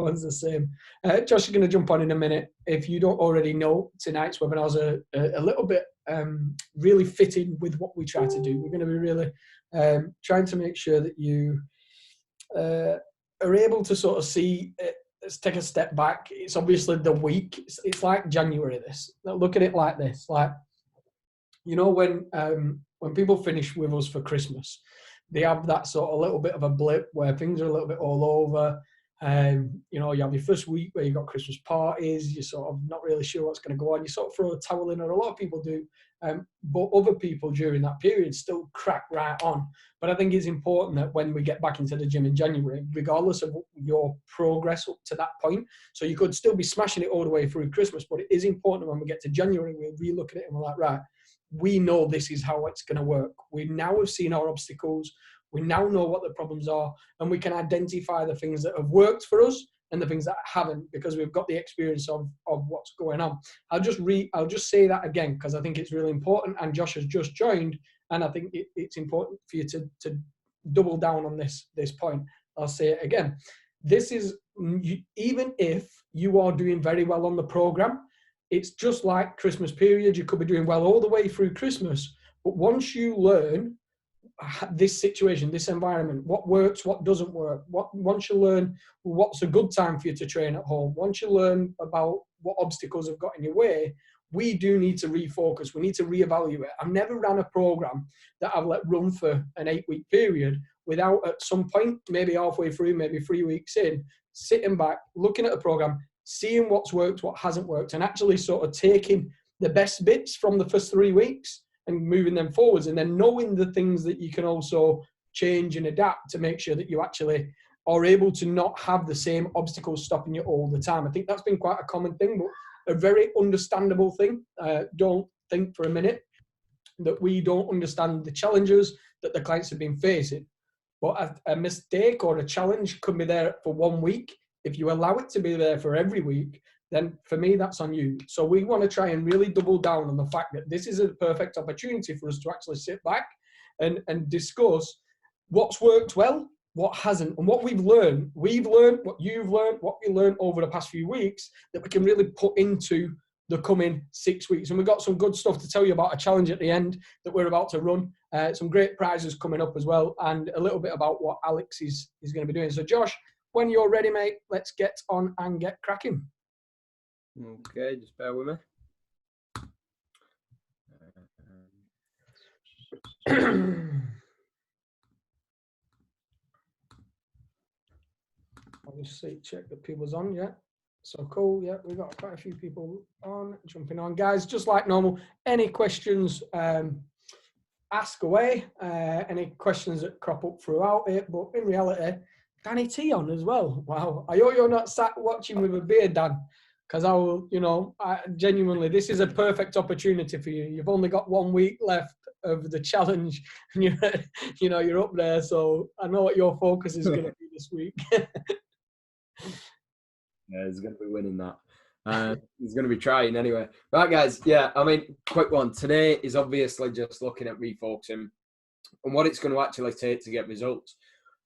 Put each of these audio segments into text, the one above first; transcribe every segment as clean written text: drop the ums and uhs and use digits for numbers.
Everyone's the same. Josh is going to jump on in a minute. If you don't already know, tonight's webinars are a little bit really fitting with what we try to do. We're going to be really trying to make sure that you are able to sort of see it. Let's take a step back. It's obviously the week. It's like January. This. Look at it like this. Like, you know, when people finish with us for Christmas, they have that sort of little bit of a blip where things are a little bit all over. You know, you have your first week where you've got Christmas parties, you're sort of not really sure what's going to go on. You sort of throw a towel in, or a lot of people do. But other people during that period still crack right on. But I think it's important that when we get back into the gym in January, regardless of your progress up to that point, so you could still be smashing it all the way through Christmas, but it is important when we get to January, we re-look at it and we're like, right, we know this is how it's going to work. We now have seen our obstacles. We now know what the problems are, and we can identify the things that have worked for us and the things that haven't, because we've got the experience of what's going on. I'll just say that again, because I think it's really important, and Josh has just joined, and I think it's important for you to double down on this point. I'll say it again. This is, even if you are doing very well on the program, it's just like Christmas period. You could be doing well all the way through Christmas, but once you learn this situation, this environment, what works, what doesn't work, once you learn what's a good time for you to train at home, once you learn about what obstacles have got in your way, we do need to refocus. We need to reevaluate. I've never ran a program that I've let run for an 8-week period without, at some point, maybe halfway through, maybe 3 weeks in, sitting back, looking at a program, seeing what's worked, what hasn't worked, and actually sort of taking the best bits from the first 3 weeks and moving them forwards, and then knowing the things that you can also change and adapt to make sure that you actually are able to not have the same obstacles stopping you all the time. I think that's been quite a common thing, but a very understandable thing. Don't think for a minute that we don't understand the challenges that the clients have been facing. But a mistake or a challenge could be there for 1 week. If you allow it to be there for every week, then for me, that's on you. So we want to try and really double down on the fact that this is a perfect opportunity for us to actually sit back and discuss what's worked well, what hasn't, and what we've learned. We've learned, what you've learned, what we learned over the past few weeks that we can really put into the coming 6 weeks. And we've got some good stuff to tell you about a challenge at the end that we're about to run. Some great prizes coming up as well, and a little bit about what Alex is going to be doing. So Josh, when you're ready, mate, let's get on and get cracking. Okay, just bear with me. Obviously, check that people's on, yeah. So cool, yeah, we've got quite a few people on, jumping on. Guys, just like normal, any questions, ask away. Any questions that crop up throughout it, but in reality, Danny T on as well. Wow, I hope you're not sat watching with a beard, Dan. Because I will, genuinely, this is a perfect opportunity for you. You've only got 1 week left of the challenge, and you're up there. So I know what your focus is going to be this week. Yeah, he's going to be winning that. He's going to be trying anyway. Right, guys. Yeah, I mean, quick one. Today is obviously just looking at refocusing and what it's going to actually take to get results.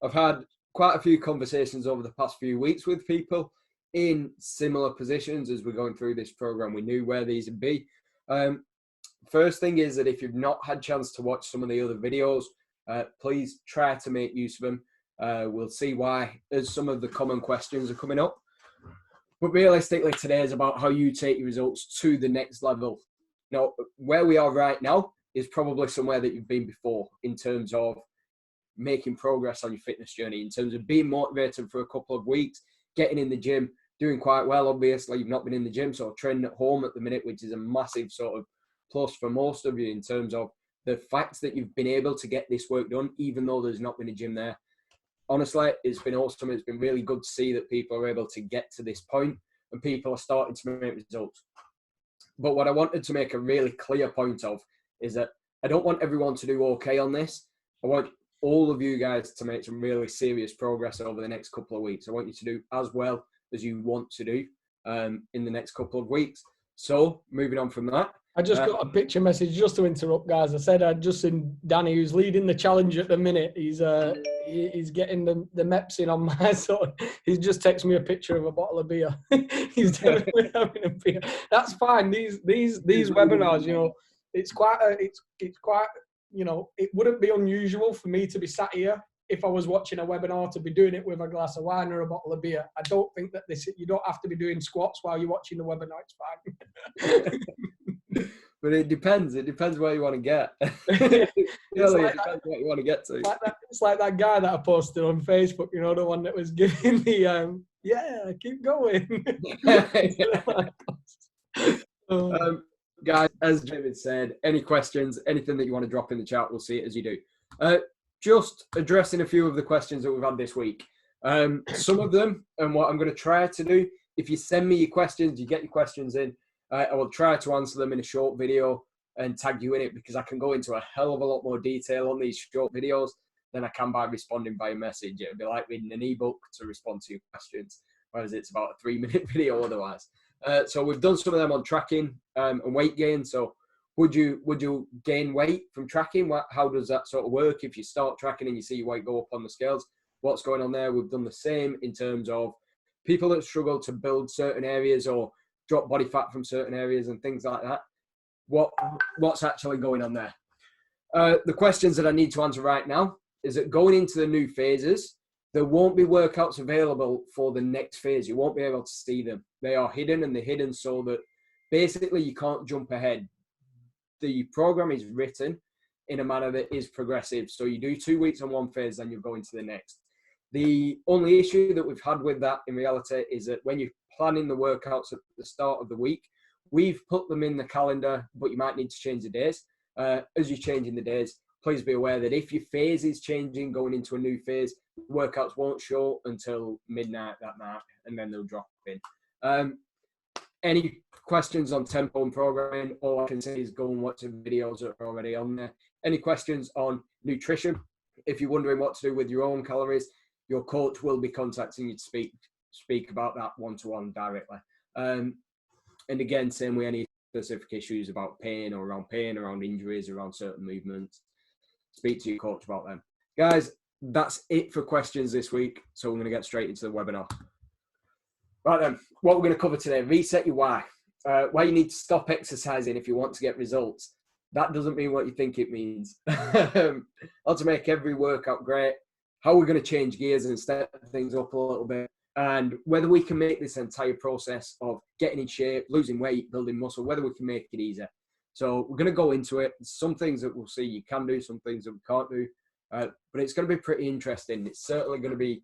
I've had quite a few conversations over the past few weeks with people in similar positions as we're going through this program. We knew where these would be. First thing is that if you've not had a chance to watch some of the other videos, please try to make use of them. We'll see why, as some of the common questions are coming up. But realistically, today is about how you take your results to the next level. Now, where we are right now is probably somewhere that you've been before in terms of making progress on your fitness journey, in terms of being motivated for a couple of weeks, getting in the gym, doing quite well. Obviously, you've not been in the gym, so training at home at the minute, which is a massive sort of plus for most of you in terms of the fact that you've been able to get this work done, even though there's not been a gym there. Honestly, it's been awesome. It's been really good to see that people are able to get to this point and people are starting to make results. But what I wanted to make a really clear point of is that I don't want everyone to do okay on this. I want all of you guys to make some really serious progress over the next couple of weeks. I want you to do as well as you want to do in the next couple of weeks. So moving on from that, I just got a picture message just to interrupt, guys. I said I'd just seen Danny, who's leading the challenge at the minute. He's getting the MEPs in on my side. He's just texted me a picture of a bottle of beer. He's definitely having a beer. That's fine. These webinars, you know, it's quite you know, it wouldn't be unusual for me to be sat here if I was watching a webinar to be doing it with a glass of wine or a bottle of beer. I don't think that you don't have to be doing squats while you're watching the webinar. It's fine. But it depends. It depends where you want to get. It depends what you want to get to. It's like that guy that I posted on Facebook, you know, the one that was giving the, yeah, keep going. Guys, as David said, any questions, anything that you want to drop in the chat, we'll see it as you do. Just addressing a few of the questions that we've had this week. Some of them, and what I'm going to try to do, if you send me your questions, you get your questions in, I will try to answer them in a short video and tag you in it, because I can go into a hell of a lot more detail on these short videos than I can by responding by message. It would be like reading an ebook to respond to your questions, whereas it's about a 3-minute video otherwise. So we've done some of them on tracking and weight gain. So would you gain weight from tracking? How does that sort of work? If you start tracking and you see your weight go up on the scales, what's going on there? We've done the same in terms of people that struggle to build certain areas or drop body fat from certain areas and things like that. What's actually going on there? The questions that I need to answer right now is that going into the new phases, there won't be workouts available for the next phase. You won't be able to see them. They are hidden, and they're hidden so that basically you can't jump ahead. The program is written in a manner that is progressive. So you do 2 weeks on one phase, then you go into the next. The only issue that we've had with that in reality is that when you're planning the workouts at the start of the week, we've put them in the calendar, but you might need to change the days. As you're changing the days, please be aware that if your phase is changing, going into a new phase, workouts won't show until midnight that night, and then they'll drop in. Any questions on tempo and programming, all I can say is go and watch the videos that are already on there. Any questions on nutrition? If you're wondering what to do with your own calories, your coach will be contacting you to speak about that one-to-one directly. And again, same with any specific issues about pain, around injuries, around certain movements, speak to your coach about them. Guys, that's it for questions this week. So we're going to get straight into the webinar. Right then, what we're going to cover today, reset your why. Why you need to stop exercising if you want to get results. That doesn't mean what you think it means. How to make every workout great. How we're going to change gears and step things up a little bit. And whether we can make this entire process of getting in shape, losing weight, building muscle, whether we can make it easier. So we're going to go into it. Some things that we'll see you can do, some things that we can't do. But it's going to be pretty interesting. It's certainly going to be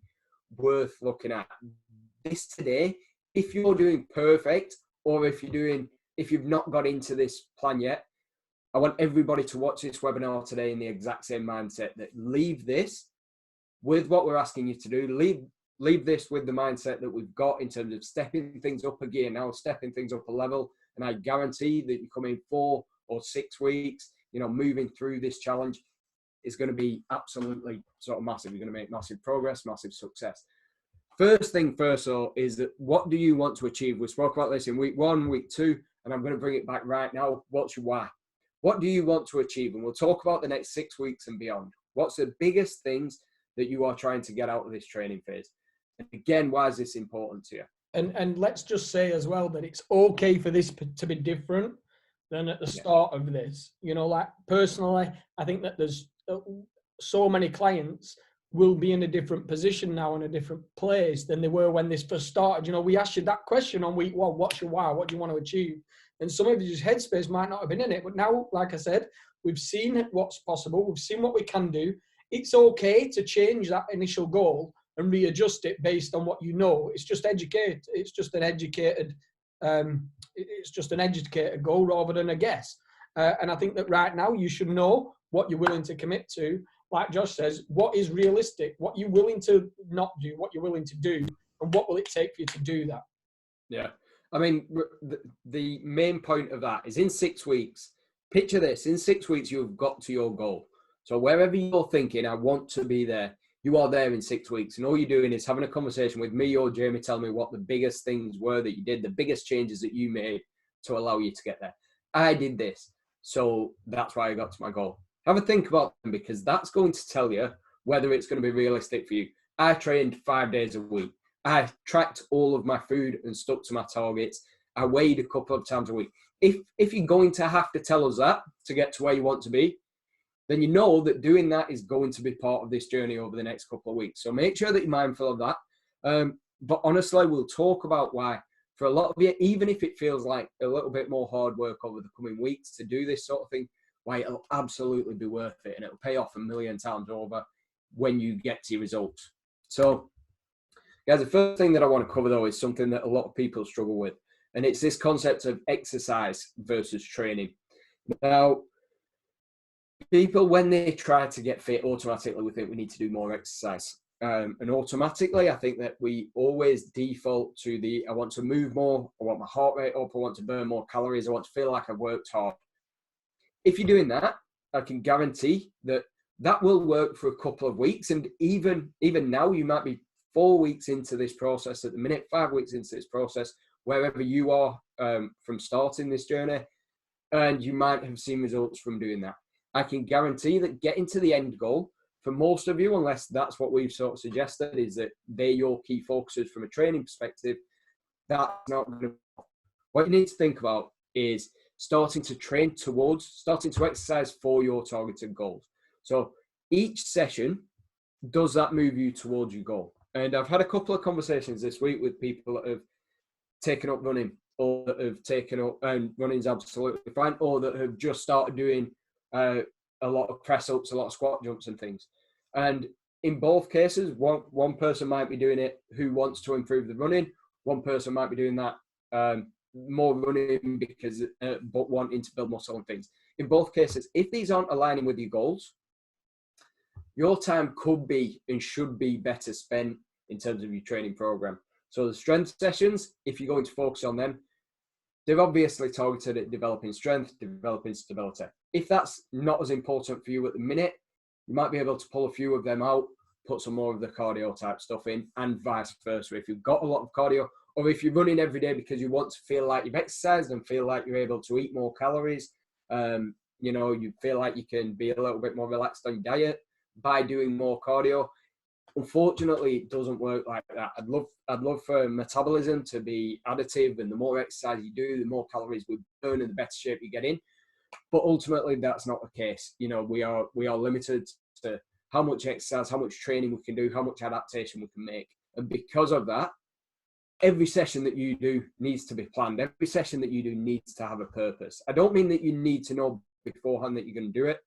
worth looking at. This today, if you're doing perfect, or if you've not got into this plan yet, I want everybody to watch this webinar today in the exact same mindset, that leave this with what we're asking you to do. Leave this with the mindset that we've got in terms of stepping things up a gear now, stepping things up a level. And I guarantee that you come in 4 or 6 weeks, moving through this challenge is going to be absolutely sort of massive. You're going to make massive progress, massive success. First thing first, though, is that what do you want to achieve? We spoke about this in week 1, week 2, and I'm going to bring it back right now. What's your why? What do you want to achieve? And we'll talk about the next 6 weeks and beyond. What's the biggest things that you are trying to get out of this training phase? And again, why is this important to you? And let's just say as well that it's okay for this to be different than at the start of this. Like personally, I think that there's so many clients will be in a different position now, in a different place than they were when this first started. We asked you that question on week 1, what's your why? What do you want to achieve? And some of your headspace might not have been in it. But now, like I said, we've seen what's possible. We've seen what we can do. It's okay to change that initial goal and readjust it based on what you know. It's just educate. It's just an educated goal rather than a guess. And I think that right now you should know what you're willing to commit to. Like Josh says, what is realistic? What you're willing to not do? What you're willing to do? And what will it take for you to do that? Yeah. I mean, the main point of that is in 6 weeks, picture this, in 6 weeks, you've got to your goal. So wherever you're thinking, I want to be there, you are there in 6 weeks. And all you're doing is having a conversation with me or Jamie, telling me what the biggest things were that you did, the biggest changes that you made to allow you to get there. I did this, so that's why I got to my goal. Have a think about them, because that's going to tell you whether it's going to be realistic for you. I trained 5 days a week. I tracked all of my food and stuck to my targets. I weighed a couple of times a week. If you're going to have to tell us that to get to where you want to be, then you know that doing that is going to be part of this journey over the next couple of weeks. So make sure that you're mindful of that. But honestly, we'll talk about why, for a lot of you, even if it feels like a little bit more hard work over the coming weeks to do this sort of thing, why it'll absolutely be worth it, and it'll pay off 1,000,000 times over when you get to your results. So, guys, the first thing that I want to cover, though, is something that a lot of people struggle with, and it's this concept of exercise versus training. Now, people, when they try to get fit, automatically we think we need to do more exercise. And automatically, I think that we always default to I want to move more, I want my heart rate up, I want to burn more calories, I want to feel like I've worked hard. If you're doing that, I can guarantee that that will work for a couple of weeks. And even now, you might be 4 weeks into this process at the minute, 5 weeks into this process, wherever you are from starting this journey, and you might have seen results from doing that. I can guarantee that getting to the end goal, for most of you, unless that's what we've sort of suggested, is that they're your key focuses from a training perspective, that's not going to. What you need to think about is starting to exercise for your targeted goals. So each session, does that move you towards your goal? And I've had a couple of conversations this week with people that have taken up running, or that have taken up, and running's absolutely fine, or that have just started doing a lot of press ups, a lot of squat jumps and things. And in both cases, one person might be doing it who wants to improve the running. One person might be doing that more running because but wanting to build muscle and things. In both cases, if these aren't aligning with your goals, your time could be and should be better spent in terms of your training program. So the strength sessions, if you're going to focus on them, they're obviously targeted at developing strength, developing stability. If that's not as important for you at the minute, you might be able to pull a few of them out, put some more of the cardio type stuff in, and vice versa. If you've got a lot of cardio, or if you're running every day because you want to feel like you've exercised and feel like you're able to eat more calories, you feel like you can be a little bit more relaxed on your diet by doing more cardio. Unfortunately, it doesn't work like that. I'd love for metabolism to be additive, and the more exercise you do, the more calories we burn and the better shape you get in. But ultimately, that's not the case. We are limited to how much exercise, how much training we can do, how much adaptation we can make. And because of that, every session that you do needs to be planned. Every session that you do needs to have a purpose. I don't mean that you need to know beforehand that you're going to do it.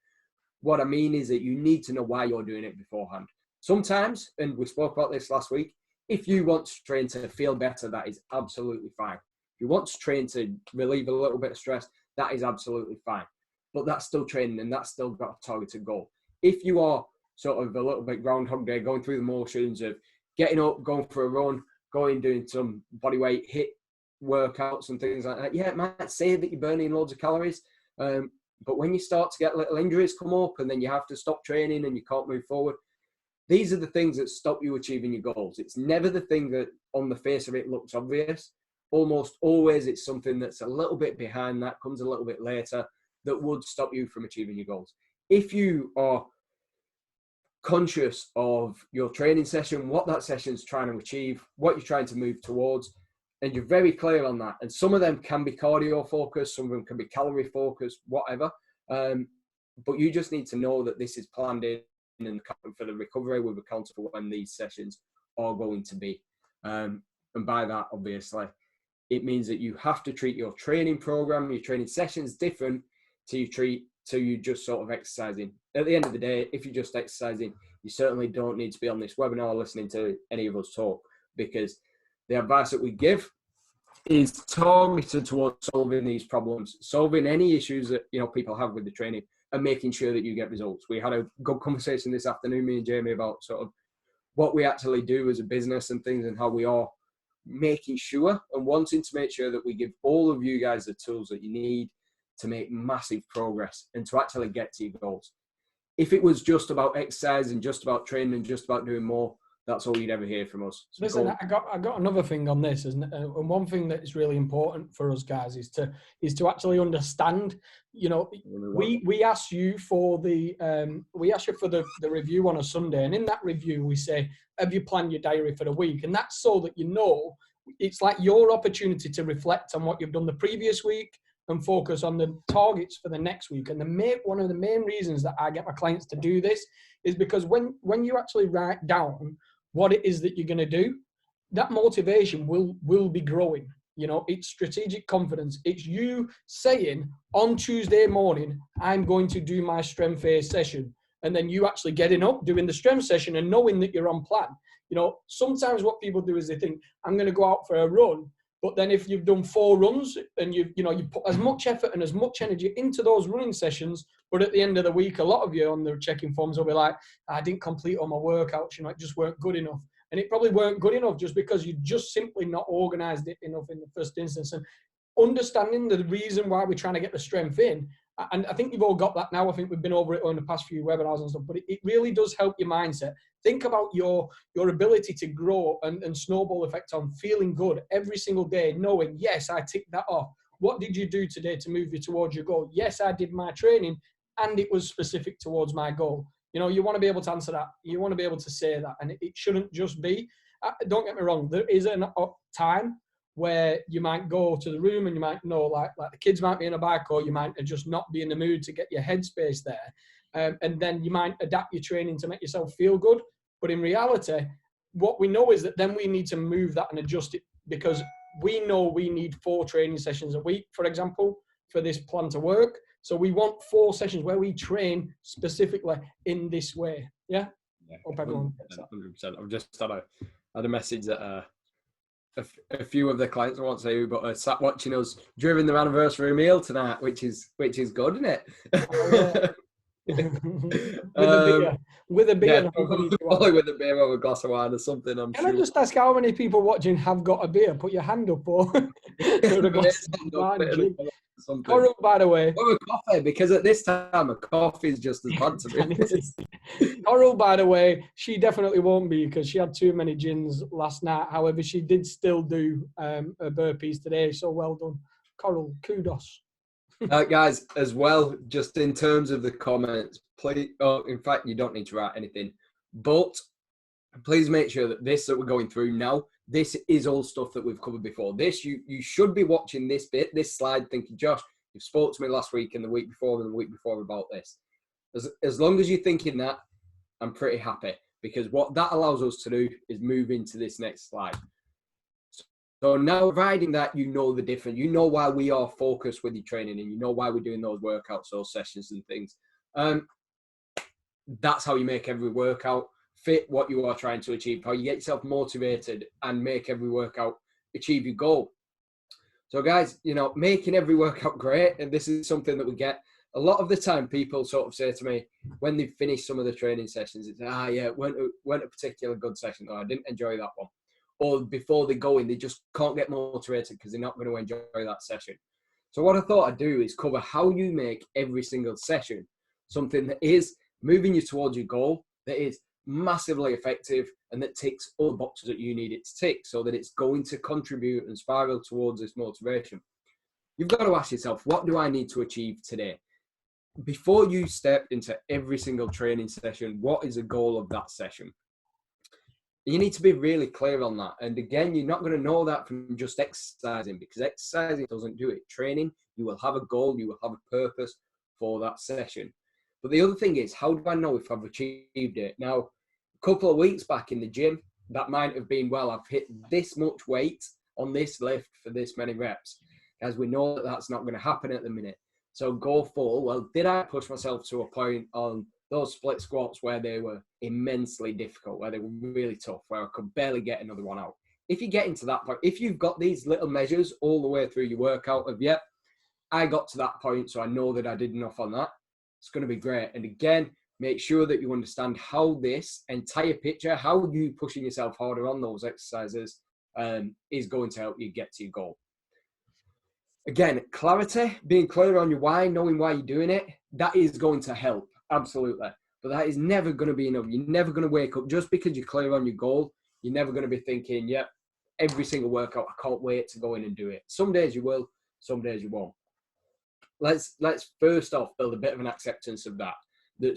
What I mean is that you need to know why you're doing it beforehand. Sometimes, and we spoke about this last week, if you want to train to feel better, that is absolutely fine. If you want to train to relieve a little bit of stress, that is absolutely fine. But that's still training, and that's still got a targeted goal. If you are sort of a little bit Groundhog Day, going through the motions of getting up, going for a run, doing some body weight hit workouts and things like that, yeah, it might say that you're burning loads of calories. But when you start to get little injuries come up, and then you have to stop training and you can't move forward, these are the things that stop you achieving your goals. It's never the thing that on the face of it looks obvious. Almost always it's something that's a little bit behind that, comes a little bit later, that would stop you from achieving your goals. If you are conscious of your training session, what that session's trying to achieve, what you're trying to move towards, and you're very clear on that. And some of them can be cardio focused, some of them can be calorie focused, whatever. But you just need to know that this is planned in, and for the recovery, we've accounted for when these sessions are going to be. And by that, obviously, it means that you have to treat your training program, your training sessions different to you just sort of exercising. At the end of the day, if you're just exercising, you certainly don't need to be on this webinar listening to any of us talk, because the advice that we give is targeted towards solving these problems, solving any issues that people have with the training, and making sure that you get results. We had a good conversation this afternoon, me and Jamie, about sort of what we actually do as a business and things, and how we are making sure and wanting to make sure that we give all of you guys the tools that you need to make massive progress and to actually get to your goals. If it was just about exercise and just about training and just about doing more, that's all you'd ever hear from us. So Listen, I got another thing on this, and one thing that is really important for us guys is to actually understand. You know, we ask you for the review on a Sunday, and in that review we say, have you planned your diary for the week? And that's so that you know, it's like your opportunity to reflect on what you've done the previous week and focus on the targets for the next week. And one of the main reasons that I get my clients to do this is because when you actually write down what it is that you're going to do, that motivation will be growing. You know, it's strategic confidence. It's you saying on Tuesday morning, I'm going to do my strength-based session. And then you actually getting up, doing the strength session and knowing that you're on plan. You know, sometimes what people do is they think, I'm going to go out for a run. But then if you've done 4 runs and you put as much effort and as much energy into those running sessions, but at the end of the week, a lot of you on the checking forms will be like, I didn't complete all my workouts, you know, it just weren't good enough. And it probably weren't good enough just because you just simply not organized it enough in the first instance. And understanding the reason why we're trying to get the strength in, and I think you've all got that now. I think we've been over it on the past few webinars and stuff, but it really does help your mindset. Think about your ability to grow and snowball effect on feeling good every single day, knowing, yes, I ticked that off. What did you do today to move you towards your goal? Yes, I did my training and it was specific towards my goal. You know, you want to be able to answer that. You want to be able to say that. And it shouldn't just be, don't get me wrong, there is a time where you might go to the room and you might know, like the kids might be in a bike, or you might just not be in the mood to get your headspace there. And then you might adapt your training to make yourself feel good. But in reality, what we know is that then we need to move that and adjust it, because we know we need 4 training sessions a week, for example, for this plan to work. So we want 4 sessions where we train specifically in this way. Yeah? Hope everyone gets that. 100%. I've just had a message that a few of the clients, I won't say who, but sat watching us during their anniversary meal tonight, which is good, isn't it? Oh, yeah. with a beer. Yeah, probably with a beer or a glass of wine or something. Can I just ask how many people watching have got a beer? Put your hand up, or a glass of wine. Coral, by the way. Or a coffee, because at this time a coffee is just as bad to me. Coral, by the way, she definitely won't be, because she had too many gins last night. However, she did still do her burpees today. So well done, Coral. Kudos. Guys, as well, just in terms of the comments, please. Oh, in fact, you don't need to write anything, but please make sure that this that we're going through now, this is all stuff that we've covered before. This, you should be watching this bit, this slide, thinking, Josh, you've spoke to me last week and the week before and the week before about this. As long as you're thinking that, I'm pretty happy, because what that allows us to do is move into this next slide. So now, providing that you know the difference, you know why we are focused with your training, and you know why we're doing those workouts, those sessions and things. That's how you make every workout fit what you are trying to achieve, how you get yourself motivated and make every workout achieve your goal. So guys, you know, making every workout great, and this is something that we get a lot of the time. People sort of say to me when they've finished some of the training sessions, it's, yeah, it weren't a particular good session, or I didn't enjoy that one. Or before they go in, they just can't get motivated because they're not going to enjoy that session. So what I thought I'd do is cover how you make every single session something that is moving you towards your goal, that is massively effective, and that ticks all the boxes that you need it to tick, so that it's going to contribute and spiral towards this motivation. You've got to ask yourself, what do I need to achieve today? Before you step into every single training session, what is the goal of that session? You need to be really clear on that. And again, you're not going to know that from just exercising, because exercising doesn't do it. Training, you will have a goal, you will have a purpose for that session. But the other thing is, how do I know if I've achieved it? Now, a couple of weeks back in the gym, that might have been, well, I've hit this much weight on this lift for this many reps. As we know that that's not going to happen at the minute. So go for, well, did I push myself to a point on those split squats where they were immensely difficult, where they were really tough, where I could barely get another one out? If you get into that point, if you've got these little measures all the way through your workout of, yep, I got to that point, so I know that I did enough on that, it's going to be great. And again, make sure that you understand how this entire picture, how you pushing yourself harder on those exercises is going to help you get to your goal. Again, clarity, being clear on your why, knowing why you're doing it, that is going to help, absolutely. but that is never going to be enough. You're never going to wake up just because you're clear on your goal. You're never going to be thinking, yep, every single workout, I can't wait to go in and do it. Some days you will, some days you won't. Let's first off build a bit of an acceptance of that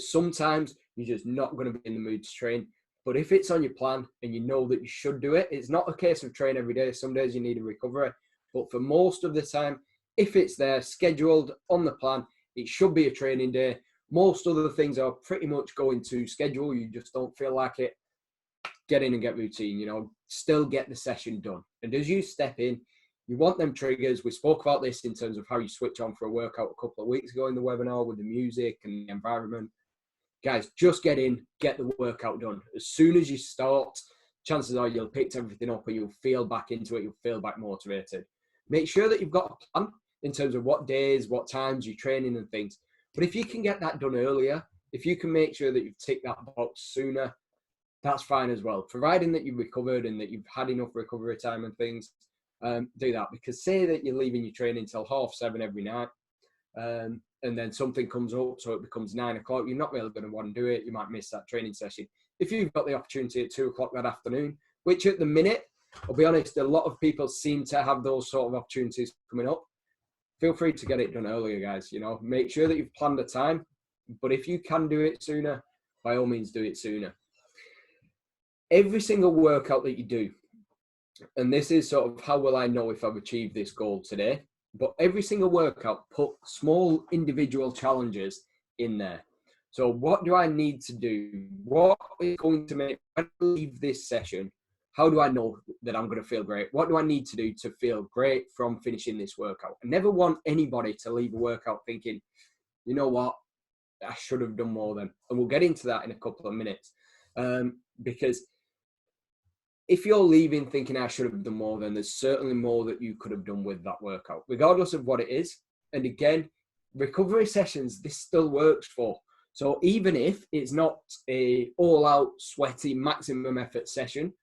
sometimes you're just not going to be in the mood to train. But if it's on your plan and you know that you should do it, it's not a case of train every day. Some days you need a recovery. But for most of the time, if it's there, scheduled on the plan, it should be a training day. Most other things are pretty much going to schedule. You just don't feel like it. Get in and get routine, still get the session done. And as you step in, you want them triggers. We spoke about this in terms of how you switch on for a workout a couple of weeks ago in the webinar with the music and the environment. Guys, just get in, get the workout done. As soon as you start, chances are you'll pick everything up and you'll feel back into it. You'll feel back motivated. Make sure that you've got a plan in terms of what days, what times you're training and things. But if you can get that done earlier, if you can make sure that you've ticked that box sooner, that's fine as well. Providing that you've recovered and that you've had enough recovery time and things, do that. Because say that you're leaving your training till 7:30 every night, and then something comes up, so it becomes 9 o'clock. You're not really going to want to do it. You might miss that training session. If you've got the opportunity at 2 o'clock that afternoon, which at the minute, I'll be honest, a lot of people seem to have those sort of opportunities coming up. Feel free to get it done earlier, guys. Make sure that you've planned the time. But if you can do it sooner, by all means, do it sooner. Every single workout that you do, and this is sort of how will I know if I've achieved this goal today, but every single workout, put small individual challenges in there. So what do I need to do? What is going to make me leave this session? How do I know that I'm going to feel great? What do I need to do to feel great from finishing this workout? I never want anybody to leave a workout thinking, you know what, I should have done more than. And we'll get into that in a couple of minutes. Because if you're leaving thinking I should have done more, then there's certainly more that you could have done with that workout, regardless of what it is. And again, recovery sessions, this still works for. So even if it's not a all-out, sweaty, maximum effort session,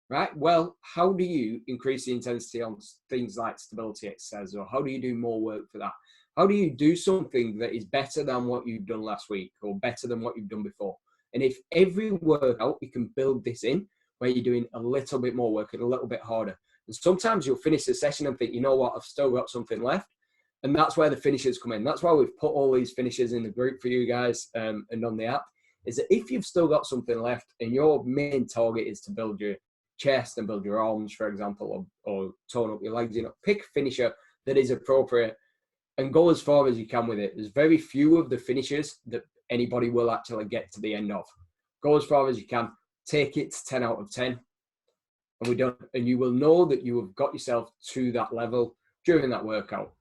right? Well, how do you increase the intensity on things like stability exercises, or how do you do more work for that? How do you do something that is better than what you've done last week or better than what you've done before? And if every workout, you can build this in, where you're doing a little bit more work and a little bit harder. And sometimes you'll finish the session and think, you know what, I've still got something left. And that's where the finishes come in. That's why we've put all these finishes in the group for you guys and on the app, is that if you've still got something left and your main target is to build your chest and build your arms, for example, or tone up your legs, pick a finisher that is appropriate and go as far as you can with it. There's very few of the finishes that anybody will actually get to the end of. Go as far as you can. Take it to 10 out of 10, and we're done. And you will know that you have got yourself to that level during that workout.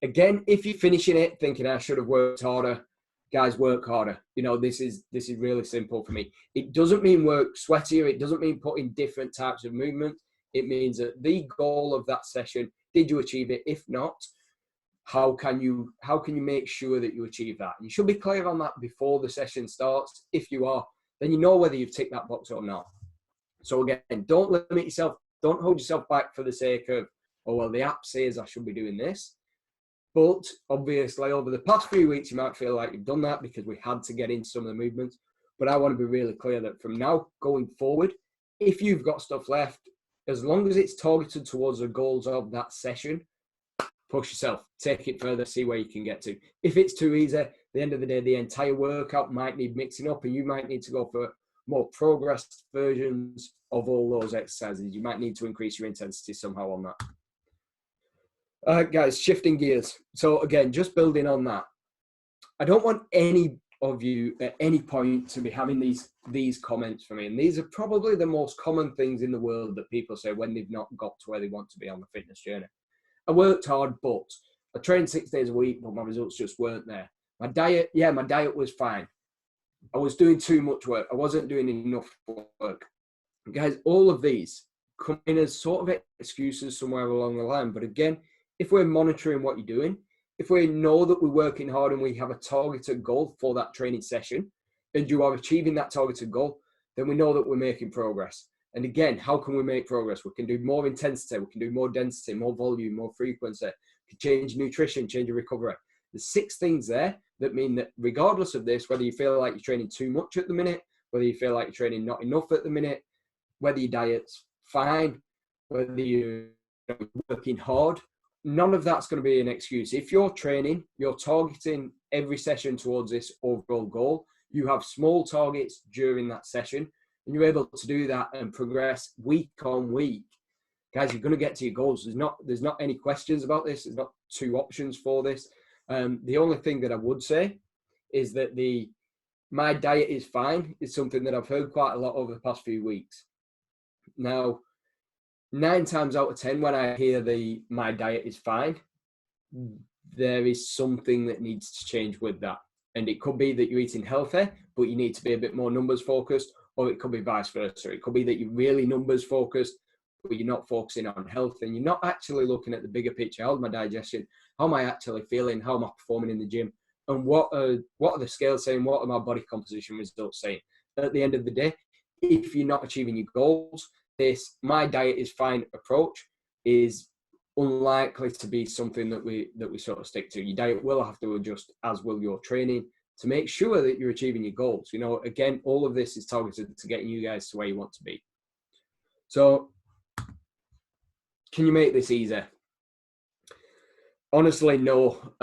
Again, if you're finishing it thinking I should have worked harder, guys, work harder. This is really simple for me. It doesn't mean work sweatier. It doesn't mean putting different types of movement. It means that the goal of that session, did you achieve it? If not, how can you make sure that you achieve that? You should be clear on that before the session starts. If you are, then you know whether you've ticked that box or not. So again, don't limit yourself. Don't hold yourself back for the sake of, oh, well, the app says I should be doing this. But obviously, over the past few weeks, you might feel like you've done that because we had to get into some of the movements. But I want to be really clear that from now going forward, if you've got stuff left, as long as it's targeted towards the goals of that session, push yourself, take it further, see where you can get to. If it's too easy, at the end of the day, the entire workout might need mixing up, and you might need to go for more progressed versions of all those exercises. You might need to increase your intensity somehow on that. Guys, shifting gears. So again, just building on that. I don't want any of you at any point to be having these comments from me. And these are probably the most common things in the world that people say when they've not got to where they want to be on the fitness journey. I worked hard, but I trained 6 days a week, but my results just weren't there. My diet was fine. I was doing too much work. I wasn't doing enough work. Guys, all of these come in as sort of excuses somewhere along the line. But again, if we're monitoring what you're doing, if we know that we're working hard and we have a targeted goal for that training session, and you are achieving that targeted goal, then we know that we're making progress. And again, how can we make progress? We can do more intensity, we can do more density, more volume, more frequency, we can change nutrition, change your recovery. There's 6 things there that mean that regardless of this, whether you feel like you're training too much at the minute, whether you feel like you're training not enough at the minute, whether your diet's fine, whether you're working hard, none of that's going to be an excuse. If you're training, you're targeting every session towards this overall goal. You have small targets during that session, and you're able to do that and progress week on week. Guys, you're going to get to your goals. There's not any questions about this. There's not 2 options for this. The only thing that I would say is that my diet is fine is something that I've heard quite a lot over the past few weeks. Now, 9 times out of 10, when I hear my diet is fine, there is something that needs to change with that. And it could be that you're eating healthy, but you need to be a bit more numbers focused, or it could be vice versa. It could be that you're really numbers focused, but you're not focusing on health, and you're not actually looking at the bigger picture. How's my digestion? How am I actually feeling? How am I performing in the gym? And what are the scales saying? What are my body composition results saying? At the end of the day, if you're not achieving your goals, this my diet is fine approach is unlikely to be something that we sort of stick to. Your diet will have to adjust, as will your training, to make sure that you're achieving your goals. You know, again, all of this is targeted to getting you guys to where you want to be. So, can you make this easier? Honestly, no.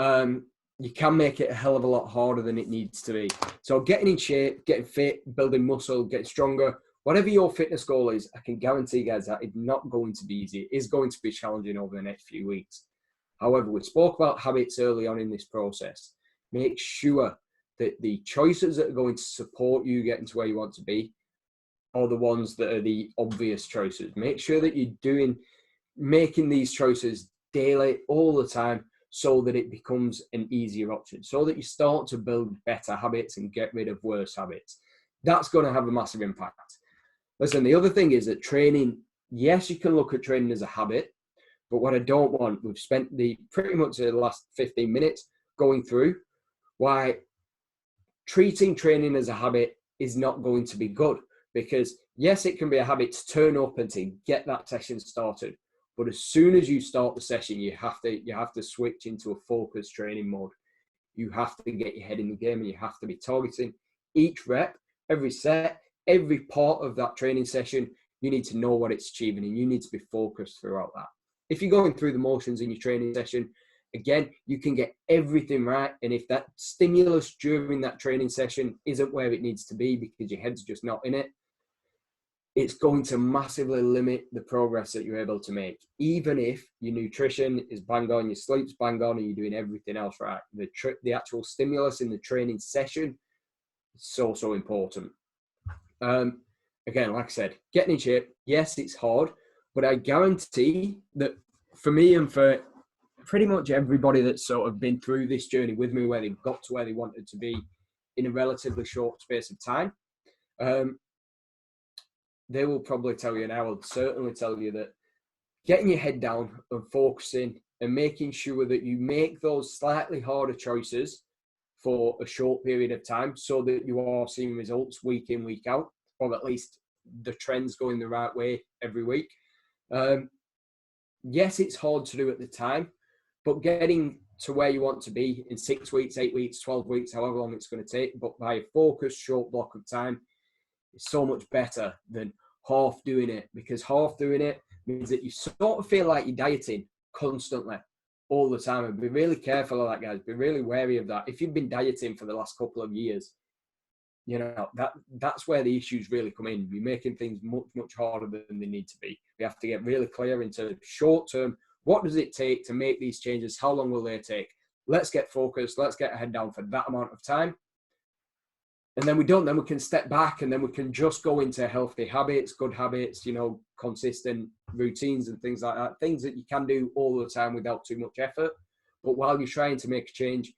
You can make it a hell of a lot harder than it needs to be. So getting in shape, getting fit, building muscle, getting stronger, whatever your fitness goal is, I can guarantee you guys that it's not going to be easy. It is going to be challenging over the next few weeks. However, we spoke about habits early on in this process. Make sure that the choices that are going to support you getting to where you want to be are the ones that are the obvious choices. Make sure that you're making these choices daily, all the time, so that it becomes an easier option, so that you start to build better habits and get rid of worse habits. That's going to have a massive impact. Listen, the other thing is that training, yes, you can look at training as a habit, but what I don't want, we've spent pretty much the last 15 minutes going through why treating training as a habit is not going to be good. Because yes, it can be a habit to turn up and to get that session started. But as soon as you start the session, you have to switch into a focused training mode. You have to get your head in the game, and you have to be targeting each rep, every set, every part of that training session. You need to know what it's achieving, and you need to be focused throughout that. If you're going through the motions in your training session, again, you can get everything right. And if that stimulus during that training session isn't where it needs to be because your head's just not in it, it's going to massively limit the progress that you're able to make. Even if your nutrition is bang on, your sleep's bang on, and you're doing everything else right, the actual stimulus in the training session is so important. Again, like I said, getting in shape, yes, it's hard, but I guarantee that for me and for pretty much everybody that's sort of been through this journey with me, where they've got to where they wanted to be in a relatively short space of time, they will probably tell you, and I will certainly tell you, that getting your head down and focusing and making sure that you make those slightly harder choices for a short period of time so that you are seeing results week in, week out, or at least the trends going the right way every week. Yes, it's hard to do at the time, but getting to where you want to be in 6 weeks, 8 weeks, 12 weeks, however long it's going to take, but by a focused short block of time, is so much better than half doing it, because half doing it means that you sort of feel like you're dieting constantly all the time. And be really careful of that, guys. Be really wary of that. If you've been dieting for the last couple of years, you know, that's where the issues really come in. You're making things much harder than they need to be. We have to get really clear into short term. What does it take to make these changes? How long will they take? Let's get focused. Let's get our head down for that amount of time. And then we can step back, and then we can just go into healthy habits, good habits, you know, consistent routines and things like that. Things that you can do all the time without too much effort. But while you're trying to make a change,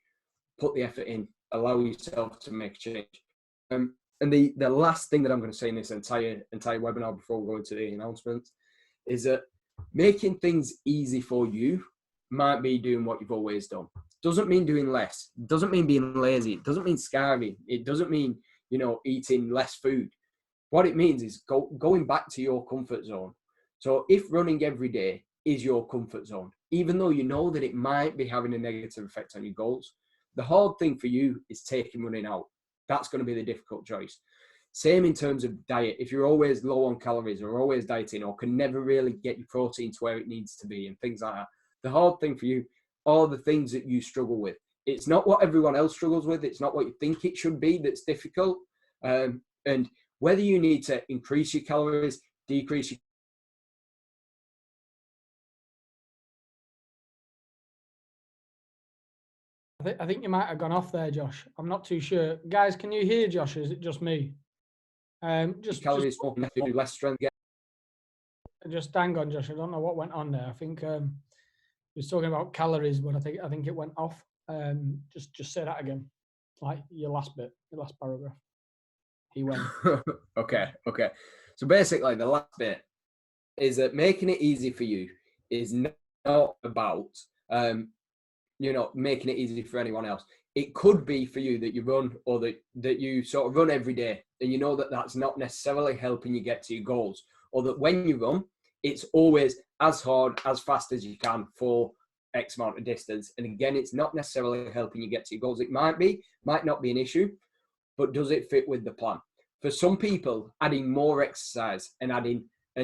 put the effort in, allow yourself to make a change. And the last thing that I'm going to say in this entire webinar before we go into the announcements is that making things easy for you might be doing what you've always done. Doesn't mean doing less. Doesn't mean being lazy. It doesn't mean starving. It doesn't mean, you know, eating less food. What it means is going back to your comfort zone. So if running every day is your comfort zone, even though you know that it might be having a negative effect on your goals, The hard thing for you is taking running out. That's going to be the difficult choice. Same in terms of diet. If you're always low on calories or always dieting or can never really get your protein to where it needs to be and things like that, the hard thing for you are the things that you struggle with. It's not what everyone else struggles with. It's not what you think it should be that's difficult. And whether you need to increase your calories, decrease your I think you might have gone off there, Josh. I'm not too sure. Guys, can you hear Josh? Or is it just me? calories, do less strength. Just hang on, Josh. I don't know what went on there. I think he was talking about calories, but I think it went off. Just say that again, like your last bit, your last paragraph. He went. Okay. So basically, the last bit is that making it easy for you is not about making it easy for anyone else. It could be for you that you run or that you sort of run every day, and you know that that's not necessarily helping you get to your goals, or that when you run, it's always as hard, as fast as you can for X amount of distance. And again, it's not necessarily helping you get to your goals. It might not be an issue, but does it fit with the plan? For some people, adding more exercise and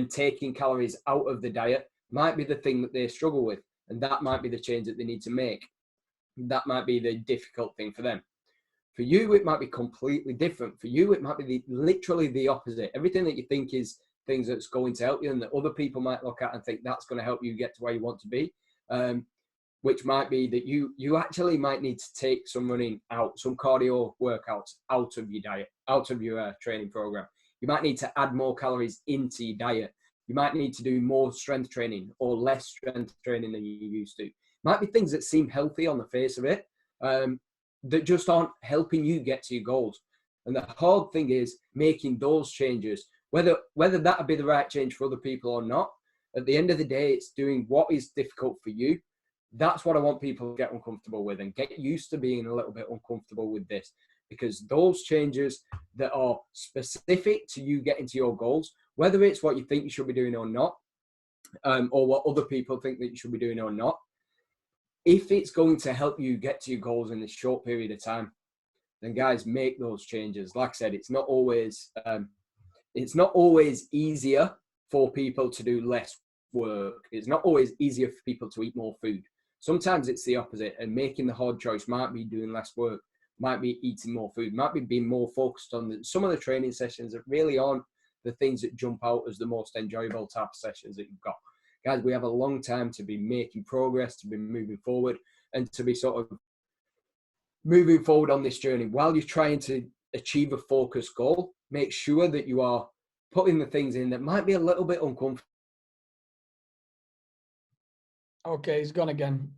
taking calories out of the diet might be the thing that they struggle with. And that might be the change that they need to make. That might be the difficult thing for them. For you, it might be completely different. For you, it might be literally the opposite. Everything that you think is things that's going to help you and that other people might look at and think that's going to help you get to where you want to be, which might be that you actually might need to take some running out, some cardio workouts out of your diet, out of your training program. You might need to add more calories into your diet. You might need to do more strength training or less strength training than you used to. Might be things that seem healthy on the face of it, that just aren't helping you get to your goals. And the hard thing is making those changes, whether that would be the right change for other people or not. At the end of the day, it's doing what is difficult for you. That's what I want people to get uncomfortable with and get used to being a little bit uncomfortable with this, because those changes that are specific to you getting to your goals, whether it's what you think you should be doing or not, or what other people think that you should be doing or not, if it's going to help you get to your goals in this short period of time, then guys, make those changes. Like I said, it's not always easier for people to do less work. It's not always easier for people to eat more food. Sometimes it's the opposite, and making the hard choice might be doing less work, might be eating more food, might be being more focused on some of the training sessions that really aren't the things that jump out as the most enjoyable type of sessions that you've got. Guys, we have a long time to be making progress, to be moving forward, and to be sort of moving forward on this journey. While you're trying to achieve a focused goal, make sure that you are putting the things in that might be a little bit uncomfortable. Okay, he's gone again.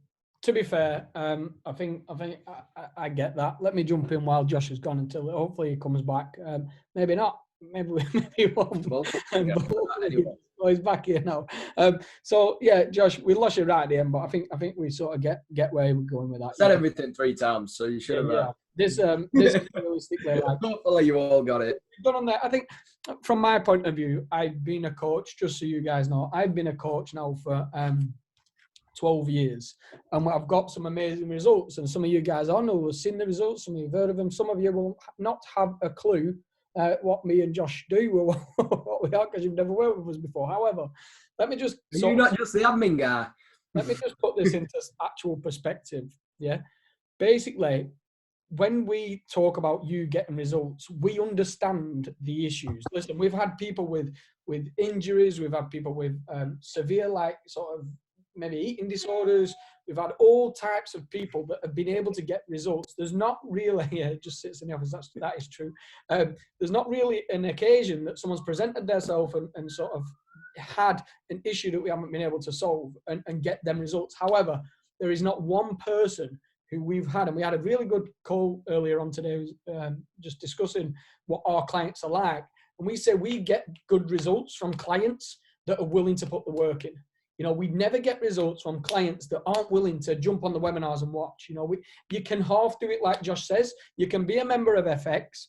To be fair, I think I get that. Let me jump in while Josh has gone until hopefully he comes back. Maybe not. Maybe he won't. Oh, he's back here now. So yeah, Josh, we lost you right at the end, but I think we sort of get where we're going with that. Said everything 3 times, so you should have. Yeah. This realistically, like, hopefully you all got it. But on that, I think from my point of view, I've been a coach. Just so you guys know, I've been a coach now for 12 years, and I've got some amazing results. And some of you guys I know have seen the results. Some of you've heard of them. Some of you will not have a clue what me and Josh do or what we are, because you've never worked with us before. However, let me just... You're not just the admin guy. Let me just put this into actual perspective. Yeah. Basically, when we talk about you getting results, we understand the issues. Listen, we've had people with injuries. We've had people with severe, like, sort of maybe eating disorders. We've had all types of people that have been able to get results. There's not really, it just sits in the office, that is true. There's not really an occasion that someone's presented themselves and sort of had an issue that we haven't been able to solve and get them results. However, there is not one person who we've had, and we had a really good call earlier on today, just discussing what our clients are like. And we say we get good results from clients that are willing to put the work in. You know, we never get results from clients that aren't willing to jump on the webinars and watch. You know, you can half do it like Josh says. You can be a member of FX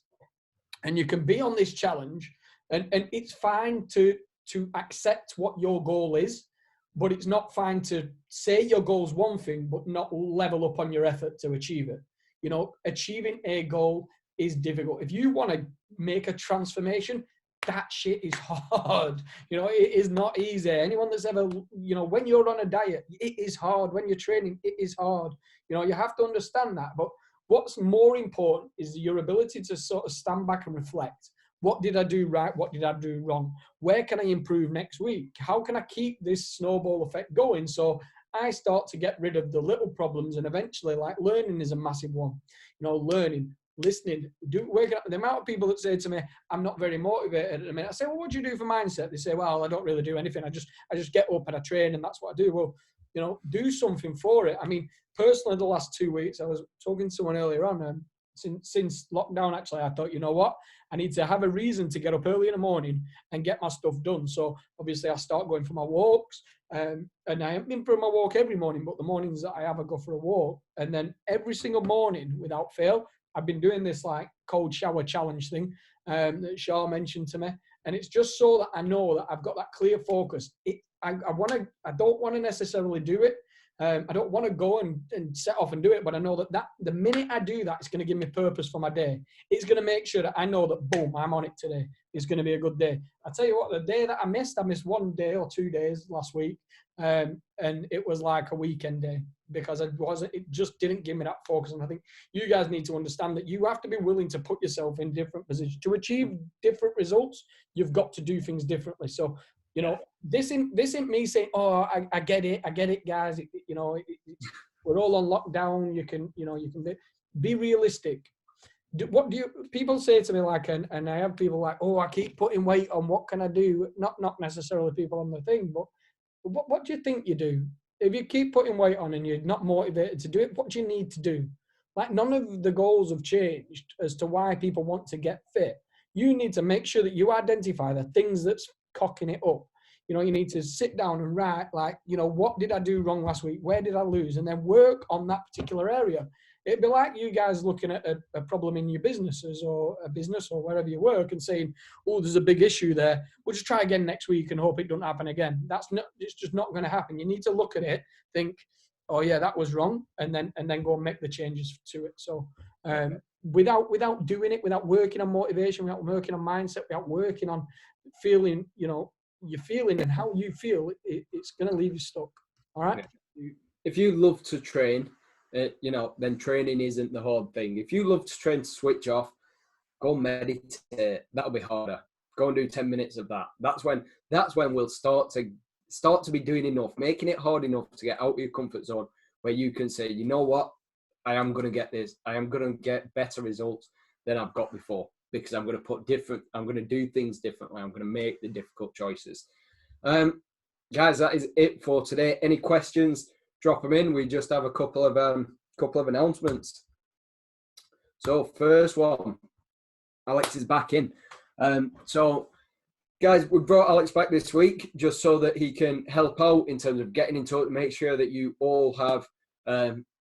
and you can be on this challenge, and it's fine to accept what your goal is, but it's not fine to say your goal's one thing but not level up on your effort to achieve it. You know, achieving a goal is difficult. If you want to make a transformation, that shit is hard. You know, it is not easy. Anyone that's ever, you know, when you're on a diet, it is hard. When you're training, it is hard. You know, you have to understand that. But what's more important is your ability to sort of stand back and reflect. What did I do right? What did I do wrong? Where can I improve next week? How can I keep this snowball effect going? So I start to get rid of the little problems, and eventually, like, learning is a massive one. You know, learning, listening, working up. The amount of people that say to me, I'm not very motivated at the minute. I say, well, what do you do for mindset? They say, well, I don't really do anything. I just get up and I train, and that's what I do. Well, you know, do something for it. I mean, personally, the last 2 weeks, I was talking to someone earlier on, since lockdown, actually, I thought, you know what? I need to have a reason to get up early in the morning and get my stuff done. So obviously I start going for my walks, and I haven't been for my walk every morning, but the mornings that I have, I go for a walk. And then every single morning, without fail, I've been doing this like cold shower challenge thing that Shah mentioned to me. And it's just so that I know that I've got that clear focus. I don't want to necessarily do it. I don't want to go and set off and do it, but I know that the minute I do that, it's going to give me purpose for my day. It's going to make sure that I know that, boom, I'm on it today. It's going to be a good day. I tell you what, the day that I missed 1 day or 2 days last week, and it was like a weekend day because it just didn't give me that focus. And I think you guys need to understand that you have to be willing to put yourself in different positions. To achieve different results, you've got to do things differently. So, you know, this ain't me saying, oh, I get it, guys. We're all on lockdown. You can be realistic. What do people say to me, like, and I have people like, oh, I keep putting weight on. What can I do? Not necessarily people on the thing, but what do you think you do? If you keep putting weight on and you're not motivated to do it, what do you need to do? Like, none of the goals have changed as to why people want to get fit. You need to make sure that you identify the things that's cocking it up. You know, you need to sit down and write, like, you know, what did I do wrong last week? Where did I lose? And then work on that particular area. It'd be like you guys looking at a problem in your businesses or a business or wherever you work and saying, oh, there's a big issue there. We'll just try again next week and hope it doesn't happen again. It's just not going to happen. You need to look at it, think, oh yeah, that was wrong, and then go and make the changes to it. So without doing it, without working on motivation, without working on mindset, without working on feeling, you know, your feeling and how you feel, it's going to leave you stuck. All right. If you love to train, you know, then training isn't the hard thing. If you love to train to switch off, go meditate. That'll be harder. Go and do 10 minutes of that. That's when we'll start to be doing enough, making it hard enough to get out of your comfort zone, where you can say, you know what, I am going to get this. I am going to get better results than I've got before, because I'm going to do things differently. I'm going to make the difficult choices. Guys, that is it for today. Any questions, drop them in. We just have a couple of announcements. So first one, Alex is back in. So guys, we brought Alex back this week just so that he can help out in terms of getting in touch, make sure that you all have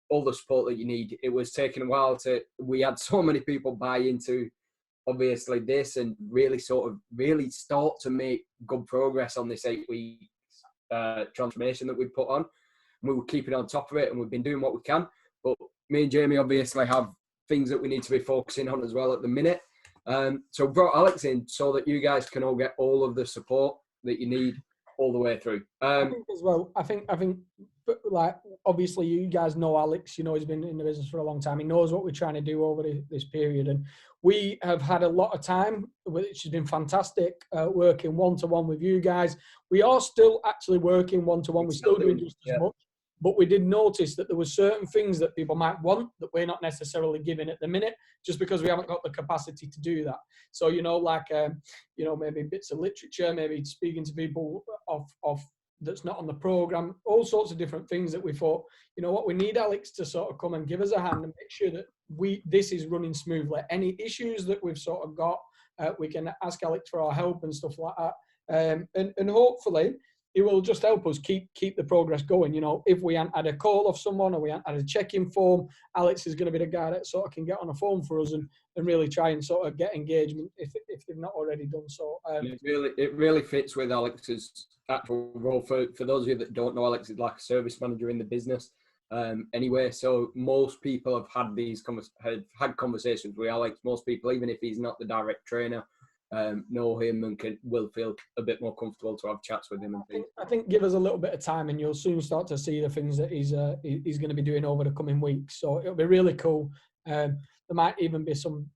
all the support that you need. It was taking a while we had so many people buy into obviously this and really start to make good progress on this 8 week transformation that we put on. And we were keeping on top of it, and we've been doing what we can. But me and Jamie obviously have things that we need to be focusing on as well at the minute. So brought Alex in so that you guys can all get all of the support that you need all the way through. I think as well, I think, like, obviously you guys know Alex, you know, he's been in the business for a long time. He knows what we're trying to do over this period. And we have had a lot of time, which has been fantastic, working one-to-one with you guys. We are still actually working one-to-one. We're still doing just as much. But we did notice that there were certain things that people might want that we're not necessarily giving at the minute, just because we haven't got the capacity to do that. So, you know, like, you know, maybe bits of literature, maybe speaking to people of that's not on the program, all sorts of different things that we thought, you know what, we need Alex to sort of come and give us a hand and make sure that this is running smoothly. Any issues that we've sort of got, we can ask Alex for our help and stuff like that. And hopefully it will just help us keep the progress going. You know, if we hadn't had a call off someone or we hadn't had a check-in form, Alex is going to be the guy that sort of can get on a phone for us and really try and sort of get engagement if they've not already done so. It really fits with Alex's actual role. For those of you that don't know, Alex is like a service manager in the business. anyway. So most people have had these had conversations with Alex. Most people, even if he's not the direct trainer, know him and will feel a bit more comfortable to have chats with him and things. I think give us a little bit of time and you'll soon start to see the things that he's going to be doing over the coming weeks. So it'll be really cool. There might even be some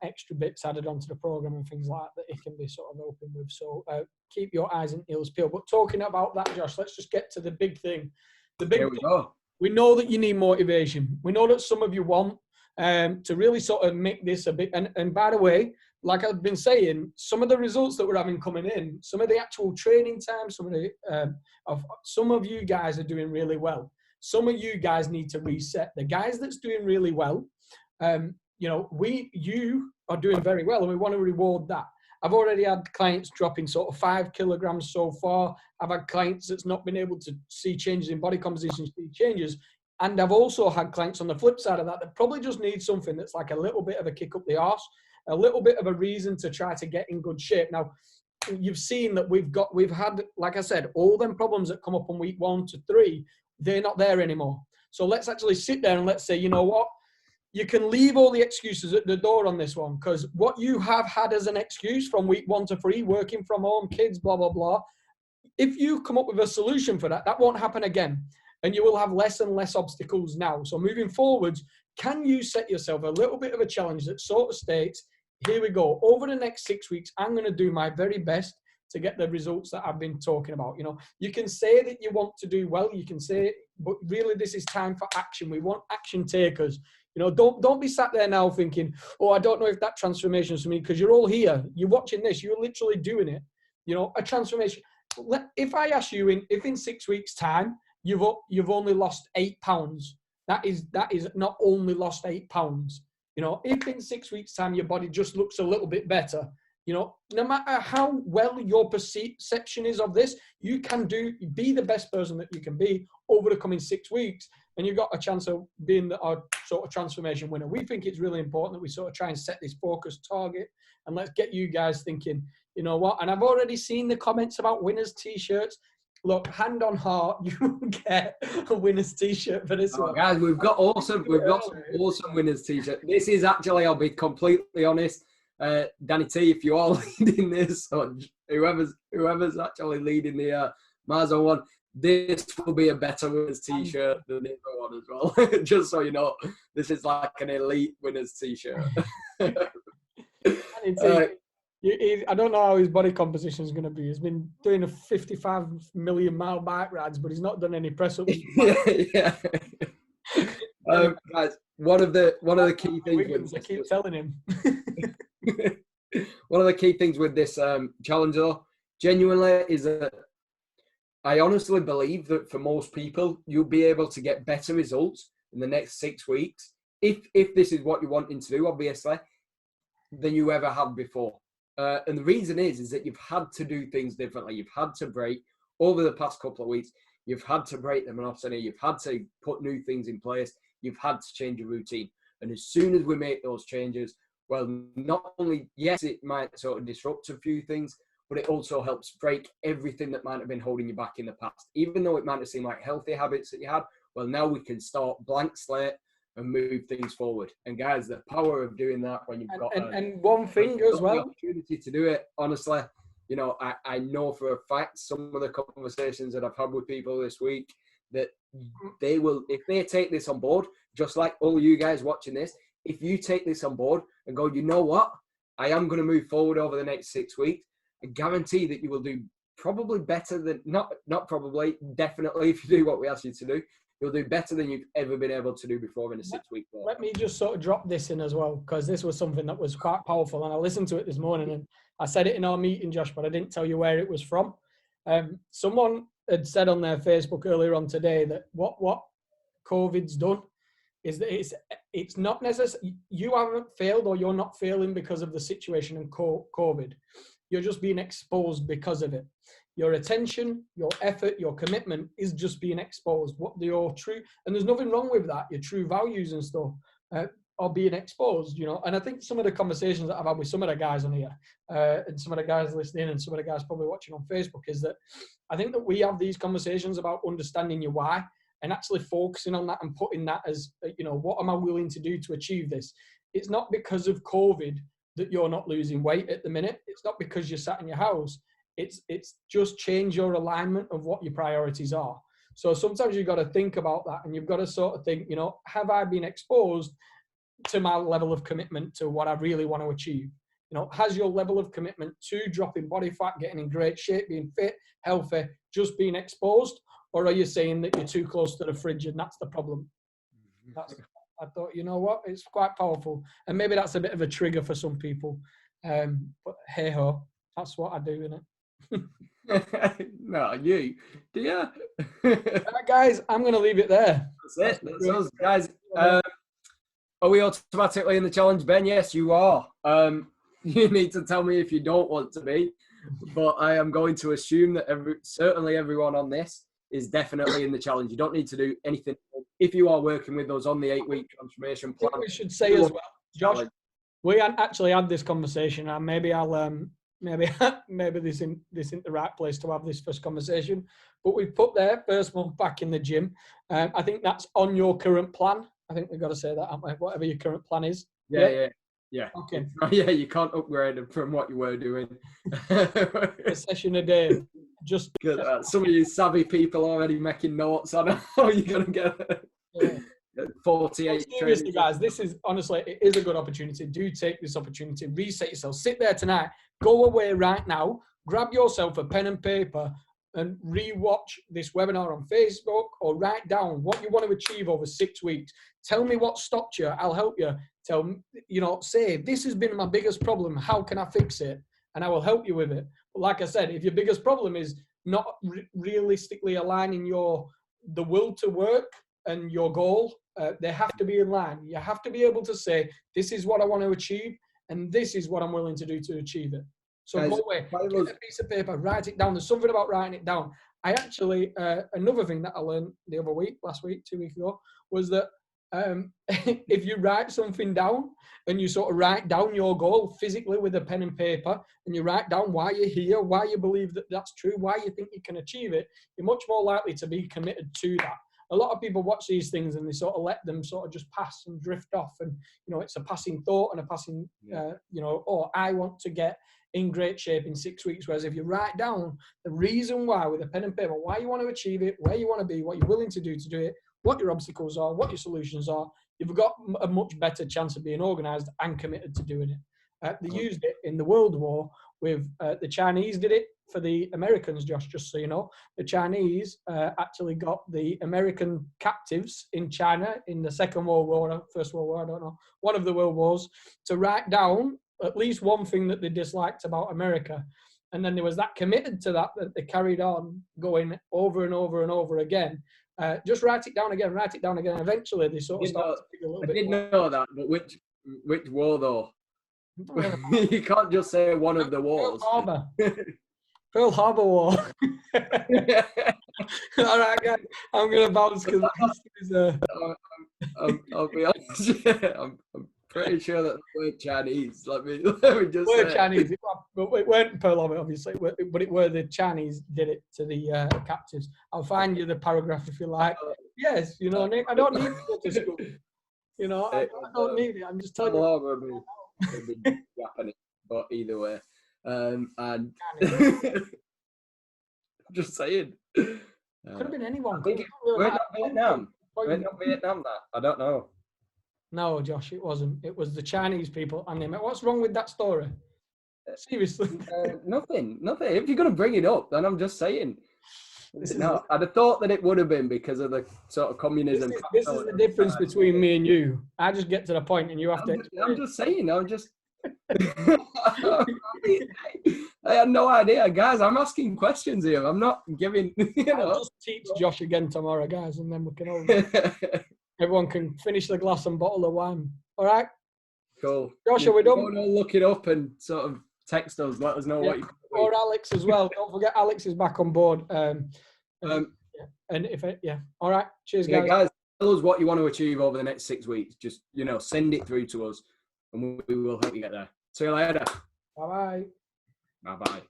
extra bits added onto the program and things like that he can be sort of open with. So keep your eyes and ears peeled. But talking about that, Josh, let's just get to the big thing. Here we go. We know that you need motivation. We know that some of you want to really sort of make this a bit. And by the way, like I've been saying, some of the results that we're having coming in, some of the actual training time, some of you guys are doing really well. Some of you guys need to reset. The guys that's doing really well, you are doing very well, and we want to reward that. I've already had clients dropping sort of 5 kilograms so far. I've had clients that's not been able to see changes in body composition, see changes. And I've also had clients on the flip side of that probably just need something that's like a little bit of a kick up the arse, a little bit of a reason to try to get in good shape. Now, you've seen that we've had, like I said, all them problems that come up on week 1 to 3, they're not there anymore. So let's actually sit there and let's say, you know what? You can leave all the excuses at the door on this one, because what you have had as an excuse from week 1 to 3, working from home, kids, blah, blah, blah, if you come up with a solution for that, that won't happen again. And you will have less and less obstacles now. So moving forwards, can you set yourself a little bit of a challenge that sort of states, here we go, over the next 6 weeks, I'm going to do my very best to get the results that I've been talking about. You know, you can say that you want to do well, you can say, but really this is time for action. We want action takers. You know, don't be sat there now thinking, oh, I don't know if that transformation is for me, because you're all here. You're watching this. You're literally doing it. You know, a transformation. If I ask you, if in 6 weeks' time, you've only lost 8 pounds, that is not only lost 8 pounds. You know, if in 6 weeks' time your body just looks a little bit better, you know, no matter how well your perception is of this, you can be the best person that you can be over the coming 6 weeks. And you've got a chance of being our sort of transformation winner. We think it's really important that we sort of try and set this focused target, and let's get you guys thinking, you know what? And I've already seen the comments about winners t-shirts. Look, hand on heart, you will get a winners t-shirt for this one. Guys, we've got some awesome winners t-shirt. This is actually, I'll be completely honest, Danny T, if you are leading this, or whoever's actually leading the Marzo one, this will be a better winners t-shirt than the other one as well. Just so you know, this is like an elite winners t-shirt. I don't know how his body composition is going to be. He's been doing a 55 million mile bike rides, but he's not done any press ups. Yeah. Guys, one of the key things. I keep telling him. One of the key things with this challenge, though, genuinely, is that I honestly believe that for most people, you'll be able to get better results in the next 6 weeks, if this is what you're wanting to do, obviously, than you ever have before. And the reason is that you've had to do things differently. You've had to break over the past couple of weeks. You've had to break the monotony. You've had to put new things in place. You've had to change your routine. And as soon as we make those changes, well, not only, yes, it might sort of disrupt a few things, but it also helps break everything that might have been holding you back in the past. Even though it might have seemed like healthy habits that you had, well, now we can start blank slate and move things forward. And guys, the power of doing that when you've got and one thing as well, the opportunity to do it, honestly, you know, I know for a fact some of the conversations that I've had with people this week that they will, if they take this on board, just like all you guys watching this, if you take this on board and go, you know what, I am going to move forward over the next 6 weeks, I guarantee that you will do probably better than, not probably, definitely, if you do what we ask you to do, you'll do better than you've ever been able to do before in a 6 week period. Let me just sort of drop this in as well, because this was something that was quite powerful, and I listened to it this morning, and I said it in our meeting, Josh, but I didn't tell you where it was from. Someone had said on their Facebook earlier on today that what COVID's done is that it's not necessary. You haven't failed, or you're not failing because of the situation in COVID. You're just being exposed because of it. Your attention, your effort, your commitment is just being exposed. What your true, and there's nothing wrong with that. Your true values and stuff are being exposed, you know. And I think some of the conversations that I've had with some of the guys on here, and some of the guys listening, and some of the guys probably watching on Facebook, is that I think that we have these conversations about understanding your why. and actually focusing on that and putting that as, what am I willing to do to achieve this? It's not because of COVID that you're not losing weight at the minute. It's not because you're sat in your house. It's just change your alignment of what your priorities are. So sometimes you've got to think about that, and you've got to sort of think, have I been exposed to my level of commitment to what I really want to achieve? Has your level of commitment to dropping body fat, getting in great shape, being fit, healthy, just being exposed? Or are you saying that you're too close to the fridge and that's the problem? I thought, it's quite powerful. And maybe that's a bit of a trigger for some people. But hey ho, that's what I do, innit? No, you. Do you? Right, guys, I'm going to leave it there. That's it. That's us, guys. Are we automatically in the challenge, Ben? Yes, you are. You need to tell me if you don't want to be. But I am going to assume that certainly everyone on this is definitely in the challenge. You don't need to do anything. If you are working with us on the 8-week transformation plan. We should say as well, Josh, we hadn't actually had this conversation, and maybe I'll maybe this isn't the right place to have this first conversation. But we put there first month back in the gym. I think that's on your current plan. I think we've got to say that, haven't we? Whatever your current plan is. Yeah. Okay. Yeah, you can't upgrade from what you were doing. A session a day. Just good. Some of you savvy people already making notes on how you're gonna get 48. Seriously, guys, this is honestly, it is a good opportunity. Do take this opportunity, reset yourself. Sit there tonight. Go away right now. Grab yourself a pen and paper and re-watch this webinar on Facebook, or write down what you want to achieve over 6 weeks. Tell me what stopped you. I'll help you. Say, this has been my biggest problem. How can I fix it? And I will help you with it. But like I said, if your biggest problem is not realistically aligning the will to work and your goal, they have to be in line. You have to be able to say, this is what I want to achieve, and this is what I'm willing to do to achieve it. So go away, get a piece of paper, write it down. There's something about writing it down. I actually, another thing that I learned the other week, 2 weeks ago, was that if you write something down and you sort of write down your goal physically with a pen and paper, and you write down why you're here, why you believe that that's true, why you think you can achieve it, you're much more likely to be committed to that. A lot of people watch these things and they sort of let them sort of just pass and drift off, and it's a passing thought and a passing I want to get in great shape in 6 weeks. Whereas if you write down the reason why with a pen and paper, why you want to achieve it, where you want to be, what you're willing to do it, what your obstacles are, what your solutions are, you've got a much better chance of being organized and committed to doing it. They used it in the World War with the Chinese did it for the Americans, Josh, just so you know. The Chinese actually got the American captives in China in the Second World War, or First World War, I don't know, one of the world wars, to write down at least one thing that they disliked about America. And then there was that committed to that they carried on going over and over and over again. Just write it down again. Eventually, they sort of started to figure a little bit. I did know that, but which war though? You can't just say one of the wars. Pearl Harbor War. All right, guys, I'm gonna bounce because I'll be honest. I'm pretty sure that they were Chinese. Let me just say. Chinese, but it weren't Pearl Harbor, obviously. But it were the Chinese did it to the captives. I'll find you the paragraph if you like. Yes, Nick, I don't need to go to school. I don't need it. I'm just telling you. Japanese, but either way, and I'm just saying. Could have been anyone. We're not Vietnam. We're not Vietnam. That I don't know. No, Josh, it wasn't. It was the Chinese people, and they met. What's wrong with that story? Seriously, nothing. If you're going to bring it up, then I'm just saying. No, I'd have thought that it would have been because of the sort of communism. This is the difference between me and you. I just get to the point, and you have to. I'm just saying. I had no idea, guys. I'm asking questions here. I'm not giving. I'll just teach Josh again tomorrow, guys, and then we can everyone can finish the glass and bottle of wine. All right. Cool. Josh, are we done? Look it up and sort of text us. Let us know what you. Or Alex as well. Don't forget, Alex is back on board. And if all right. Cheers, guys. Guys, tell us what you want to achieve over the next 6 weeks. Just send it through to us, and we will help you get there. See you later. Bye bye. Bye bye.